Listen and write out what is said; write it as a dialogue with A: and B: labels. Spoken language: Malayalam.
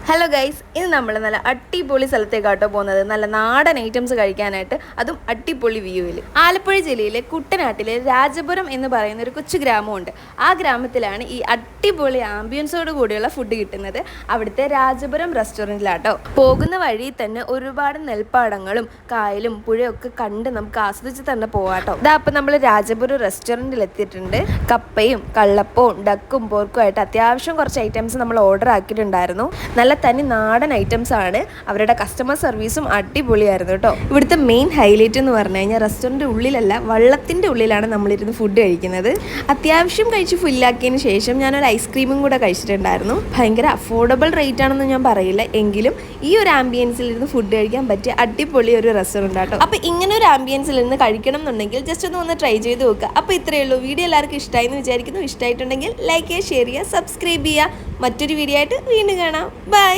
A: ഹലോ ഗൈസ്, ഇന്ന് നമ്മൾ നല്ല അടിപൊളി സ്ഥലത്തേക്കാട്ടോ പോകുന്നത്. നല്ല നാടൻ ഐറ്റംസ് കഴിക്കാനായിട്ട്, അതും അടിപൊളി വ്യൂവിൽ. ആലപ്പുഴ ജില്ലയിലെ കുട്ടനാട്ടിലെ രാജപുരം എന്ന് പറയുന്ന ഒരു കൊച്ചു ഗ്രാമമുണ്ട്. ആ ഗ്രാമത്തിലാണ് ഈ അടിപൊളി ആംബിയൻസോട് കൂടിയുള്ള ഫുഡ് കിട്ടുന്നത്. അവിടുത്തെ രാജപുരം റെസ്റ്റോറൻറ്റിലാട്ടോ. പോകുന്ന വഴി തന്നെ ഒരുപാട് നെൽപ്പാടങ്ങളും കായലും പുഴയൊക്കെ കണ്ട് നമുക്ക് ആസ്വദിച്ച് തന്നെ പോവാട്ടോ. ഇതാ അപ്പം നമ്മൾ രാജപുരം റെസ്റ്റോറൻറ്റിൽ എത്തിയിട്ടുണ്ട്. കപ്പയും കള്ളപ്പവും ഡക്കും പോർക്കും ആയിട്ട് അത്യാവശ്യം കുറച്ച് ഐറ്റംസ് നമ്മൾ ഓർഡർ ആക്കിയിട്ടുണ്ടായിരുന്നു. നല്ല തനി നാടൻ ഐറ്റംസ് ആണ്. അവരുടെ കസ്റ്റമർ സർവീസും അടിപൊളിയായിരുന്നു കേട്ടോ. ഇവിടുത്തെ മെയിൻ ഹൈലൈറ്റ് എന്ന് പറഞ്ഞു കഴിഞ്ഞാൽ റെസ്റ്റോറൻറ്റ് ഉള്ളിലല്ല, വള്ളത്തിൻ്റെ ഉള്ളിലാണ് നമ്മളിരുന്ന് ഫുഡ് കഴിക്കുന്നത്. അത്യാവശ്യം കഴിച്ച് ഫുല്ലാക്കിയതിന് ശേഷം ഞാനൊരു ഐസ്ക്രീമും കൂടെ കഴിച്ചിട്ടുണ്ടായിരുന്നു. ഭയങ്കര അഫോർഡബിൾ റേറ്റ് ആണെന്ന് ഞാൻ പറയില്ല, എങ്കിലും ഈ ഒരു ആംബിയൻസിൽ ഇരുന്ന് ഫുഡ് കഴിക്കാൻ പറ്റിയ അടിപൊളി ഒരു റെസ്റ്റോറൻറ്റ് ആട്ടോ. അപ്പോൾ ഇങ്ങനെ ഒരു ആംബിയൻസിൽ ഇരുന്ന് കഴിക്കണം എന്നുണ്ടെങ്കിൽ ജസ്റ്റ് ഒന്ന് ട്രൈ ചെയ്ത് നോക്കുക. അപ്പോൾ ഇത്രയേ ഉള്ളൂ. വീഡിയോ എല്ലാവർക്കും ഇഷ്ടമായി എന്ന് വിചാരിക്കുന്നു. ഇഷ്ടമായിട്ടുണ്ടെങ്കിൽ ലൈക്ക് ചെയ്യുക, ഷെയർ ചെയ്യുക, സബ്സ്ക്രൈബ് ചെയ്യുക. മറ്റൊരു വീഡിയോ ആയിട്ട് വീണ്ടും കാണാം. ബൈ.